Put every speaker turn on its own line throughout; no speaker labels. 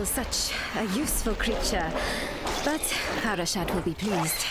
such a useful creature. But Harashat will be pleased.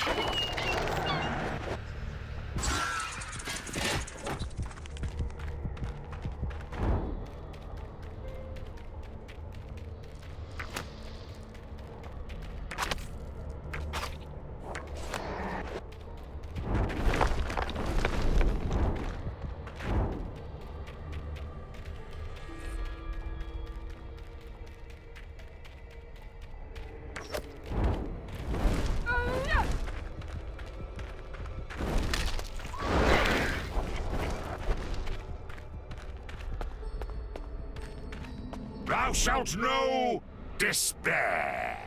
Thou shalt know despair.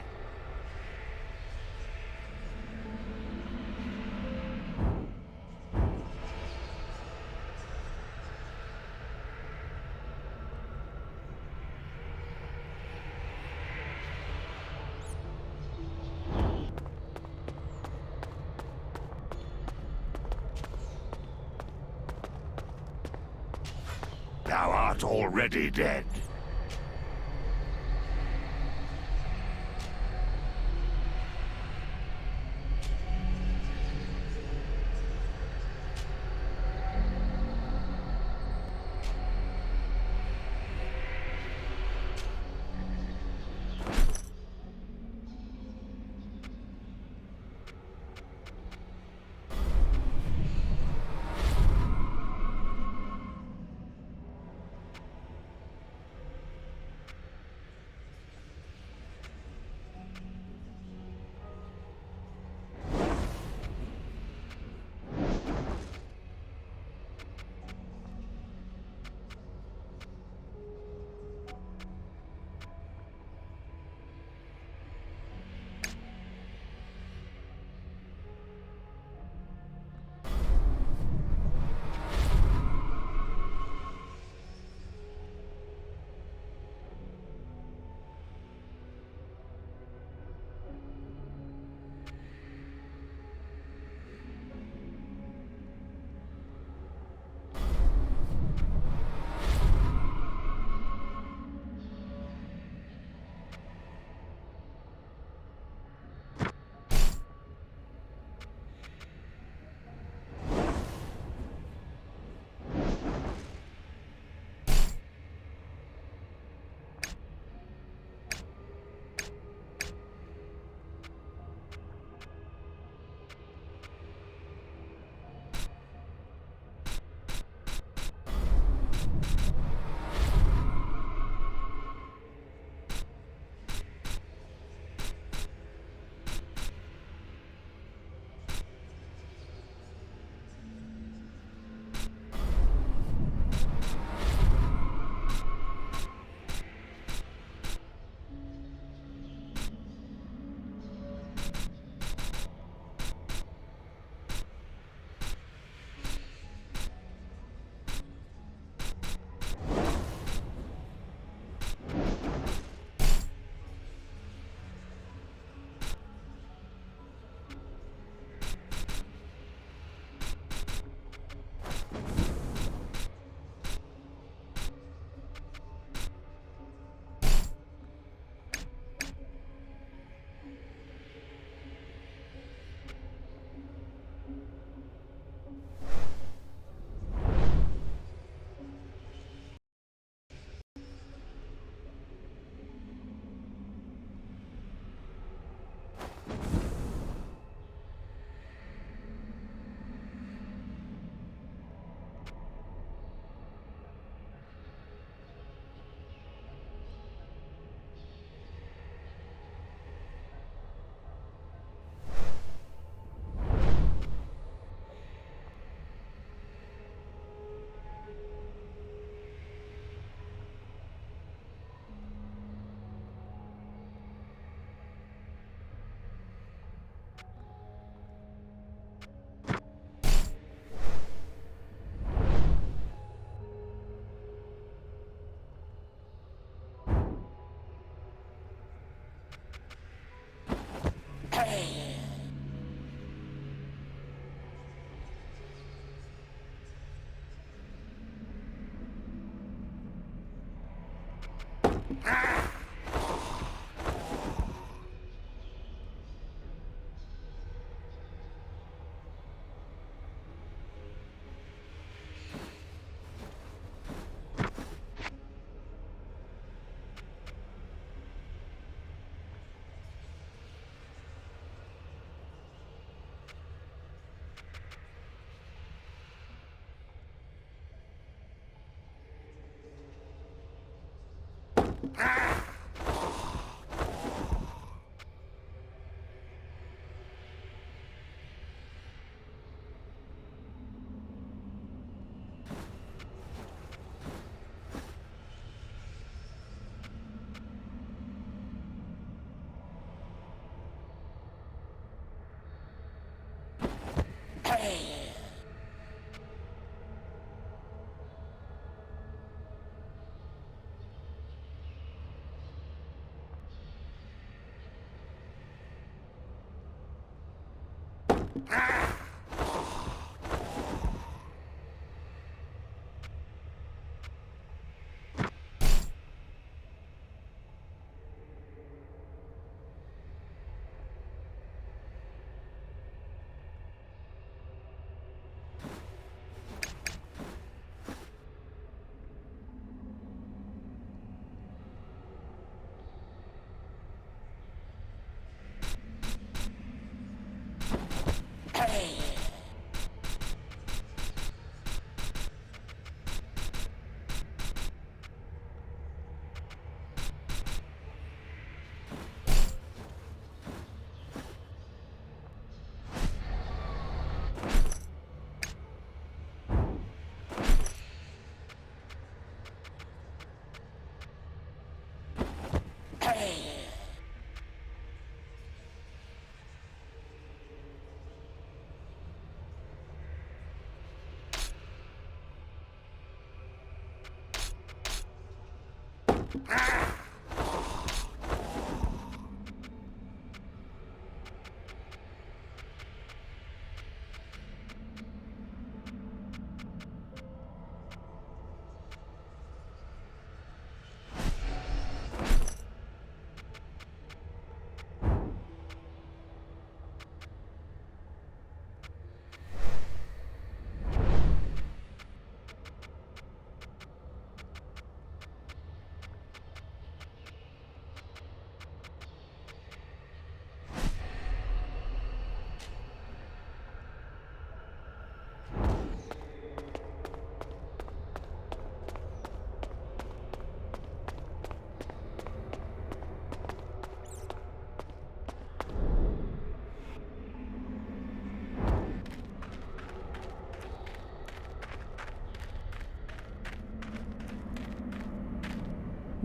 Thou art already dead.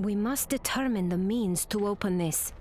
We must determine the means to open this.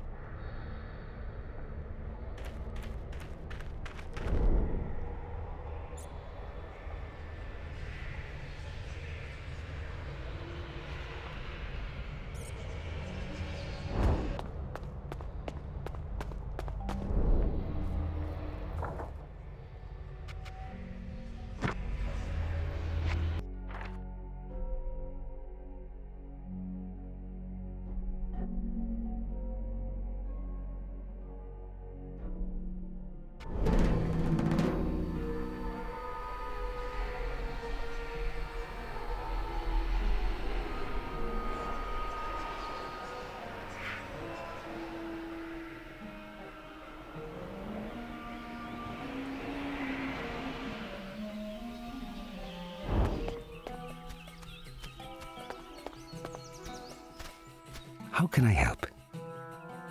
How can I help?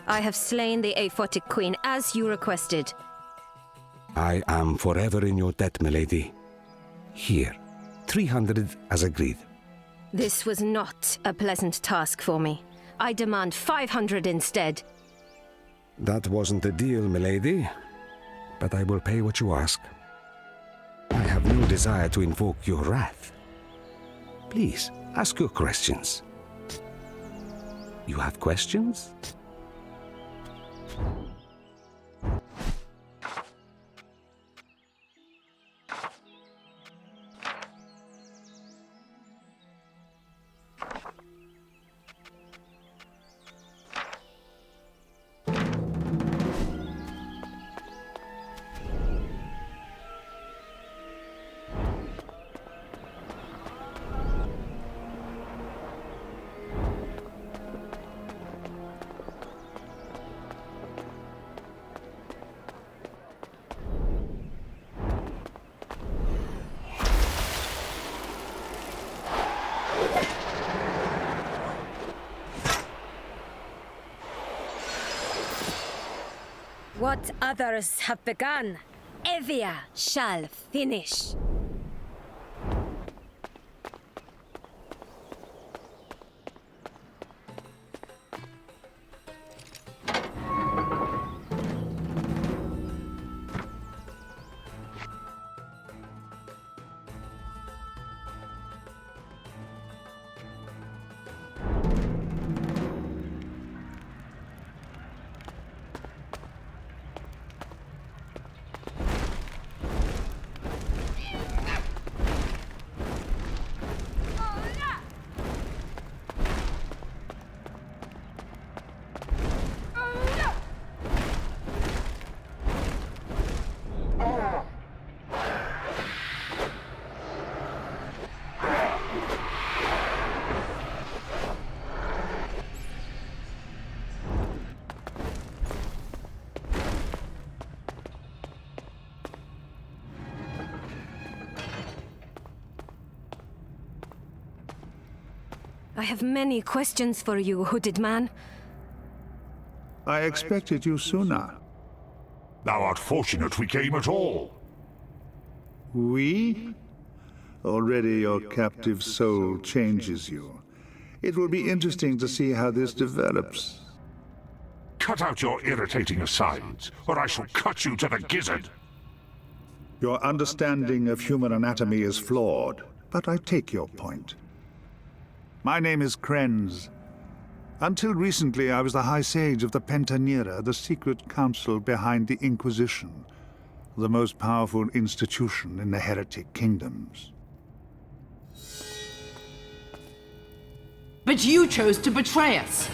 I have slain the Aphotic Queen as you requested.
I am forever in your debt, milady. Here, 300 as agreed.
This was not a pleasant task for me. I demand 500 instead.
That wasn't the deal, milady. But I will pay what you ask. I have no desire to invoke your wrath. Please, ask your questions. You have questions?
What others have begun, Evia shall finish. I have many questions for you, hooded man.
I expected you sooner.
Thou art fortunate we came at all.
We? Already your captive soul changes you. It will be interesting to see how this develops.
Cut out your irritating asides, or I shall cut you to the gizzard.
Your understanding of human anatomy is flawed, but I take your point. My name is Krenz. Until recently, I was the High Sage of the Pentanera, the secret council behind the Inquisition, the most powerful institution in the heretic kingdoms.
But you chose to betray us.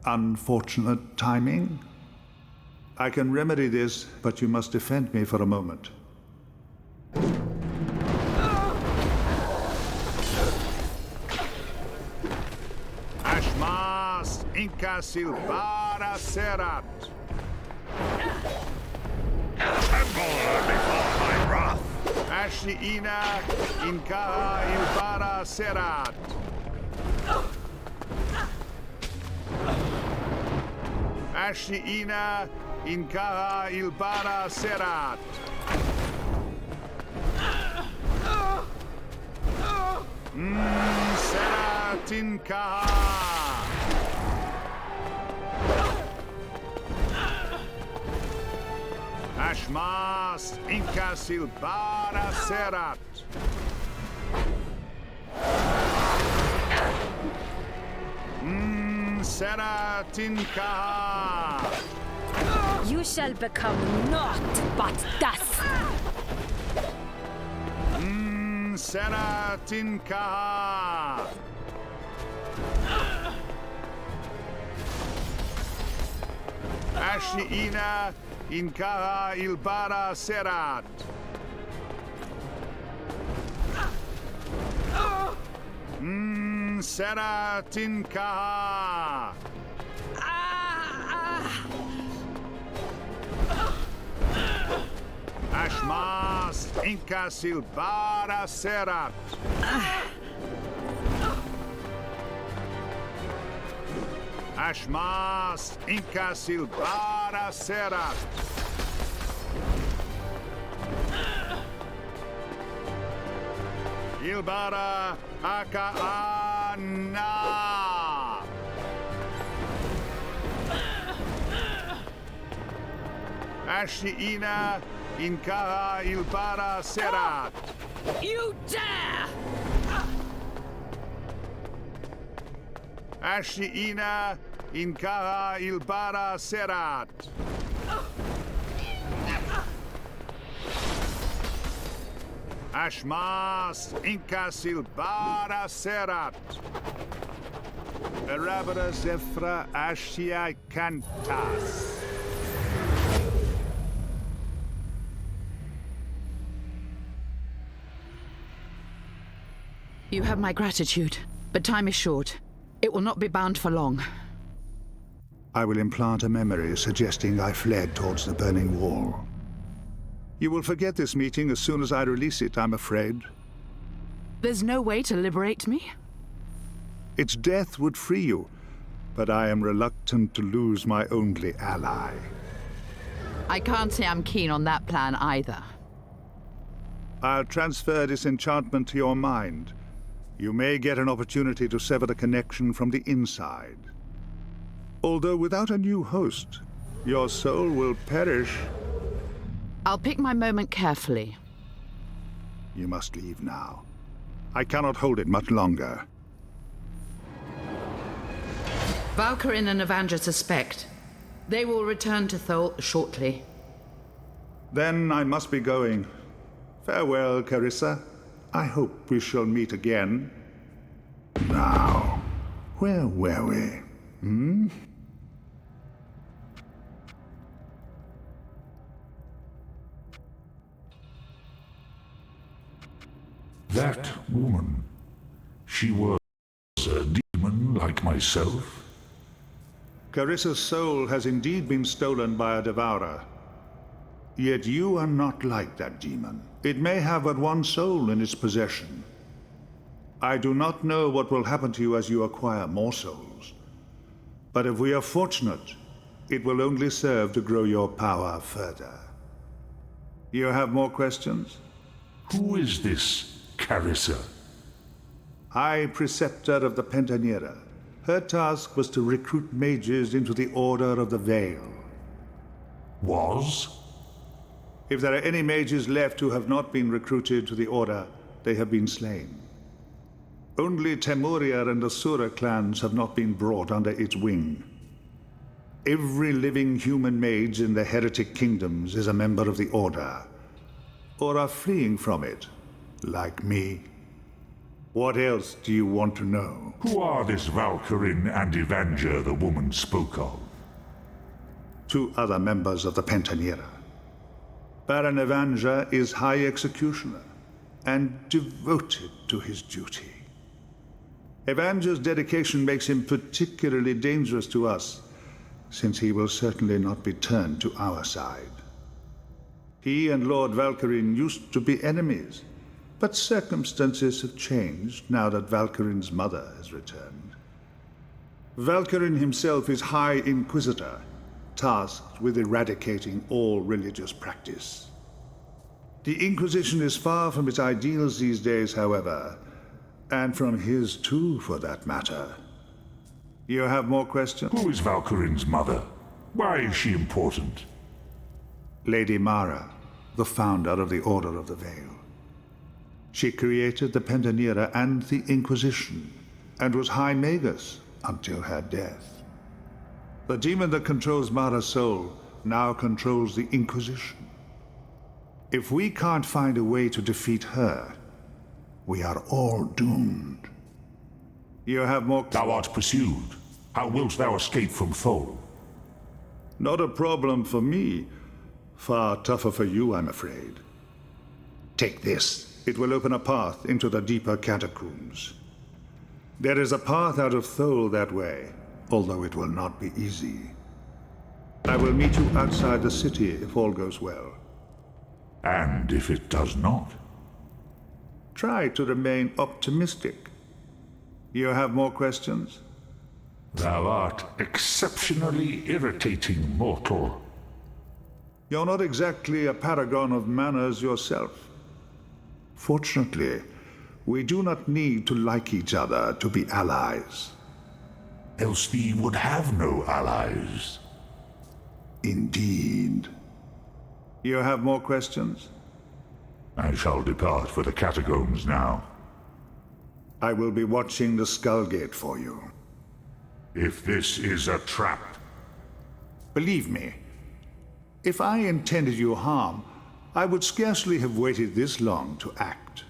Unfortunate timing. I can remedy this, but you must defend me for a moment. Ashmas Inca Silvara Serat.
Tremble before my wrath.
Ashliina Inca Ilvara Serat. Ashliina Inca Ilvara Serat. Seratin Kaha. Ashmas Inca Silvara Serat. Seratin Kaha.
You shall become naught but dust.
Seratin Kaha. Ashliina Inca Ilbara Serat. Seratin Kaha. Ashmas Inca Silvara Serat. Ashmas Inca Silvara Serat. Ilbara Akaana. Ashliina Inca Ilbara Serat.
You dare!
Ashliina Inca Ilbara Serat. Ashmas Inca Silvara Serat. Arabara Zefra Ashia Cantas.
You have my gratitude, but time is short. It will not be bound for long.
I will implant a memory suggesting I fled towards the burning wall. You will forget this meeting as soon as I release it, I'm afraid.
There's no way to liberate me?
Its death would free you, but I am reluctant to lose my only ally.
I can't say I'm keen on that plan either.
I'll transfer disenchantment to your mind. You may get an opportunity to sever the connection from the inside. Although without a new host, your soul will perish.
I'll pick my moment carefully.
You must leave now. I cannot hold it much longer.
Valkyrin and Evandra suspect. They will return to Thol shortly.
Then I must be going. Farewell, Carissa. I hope we shall meet again. Now, where were we?
That woman, she was a demon like myself?
Carissa's soul has indeed been stolen by a devourer. Yet you are not like that demon. It may have but one soul in its possession. I do not know what will happen to you as you acquire more souls. But if we are fortunate, it will only serve to grow your power further. You have more questions?
Who is this Carissa?
High Preceptor of the Pentanera. Her task was to recruit mages into the Order of the Veil.
Was?
If there are any mages left who have not been recruited to the Order, they have been slain. Only Temurier and Asura clans have not been brought under its wing. Every living human mage in the heretic kingdoms is a member of the Order, or are fleeing from it, like me. What else do you want to know?
Who are this Valkyrin and Evanger the woman spoke of?
2 other members of the Pentanera. Baron Evanger is High Executioner, and devoted to his duty. Evanger's dedication makes him particularly dangerous to us, since he will certainly not be turned to our side. He and Lord Valkyrin used to be enemies, but circumstances have changed now that Valkyrin's mother has returned. Valkyrin himself is High Inquisitor, tasked with eradicating all religious practice. The Inquisition is far from its ideals these days, however, and from his too, for that matter. You have more questions?
Who is Valkyrin's mother? Why is she important?
Lady Mara, the founder of the Order of the Veil. She created the Pentanera and the Inquisition, and was High Magus until her death. The demon that controls Mara's soul now controls the Inquisition. If we can't find a way to defeat her, we are all doomed. You have more...
Thou art pursued. How wilt thou escape from Thol?
Not a problem for me. Far tougher for you, I'm afraid. Take this. It will open a path into the deeper catacombs. There is a path out of Thol that way, although it will not be easy. I will meet you outside the city if all goes well.
And if it does not?
Try to remain optimistic. You have more questions?
Thou art exceptionally irritating, mortal.
You're not exactly a paragon of manners yourself. Fortunately, we do not need to like each other to be allies.
Else thee would have no allies.
Indeed. You have more questions?
I shall depart for the catacombs now.
I will be watching the Skullgate for you.
If this is a trap...
Believe me, if I intended you harm, I would scarcely have waited this long to act.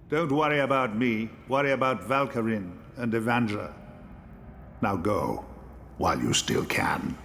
Don't worry about me, worry about Valkyrin and Evanger. Now go, while you still can.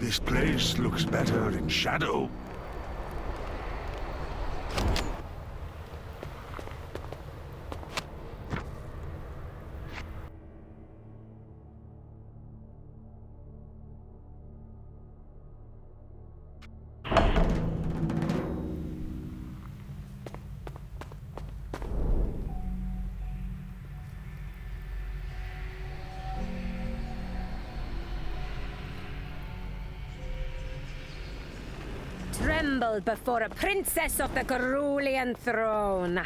This place looks better in shadow.
Tremble before a princess of the Cerulean throne.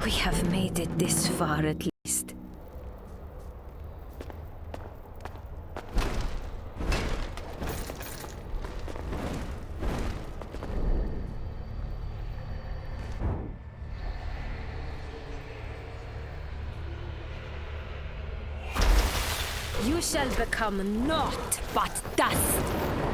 We have made it this far at least. You shall become naught but dust.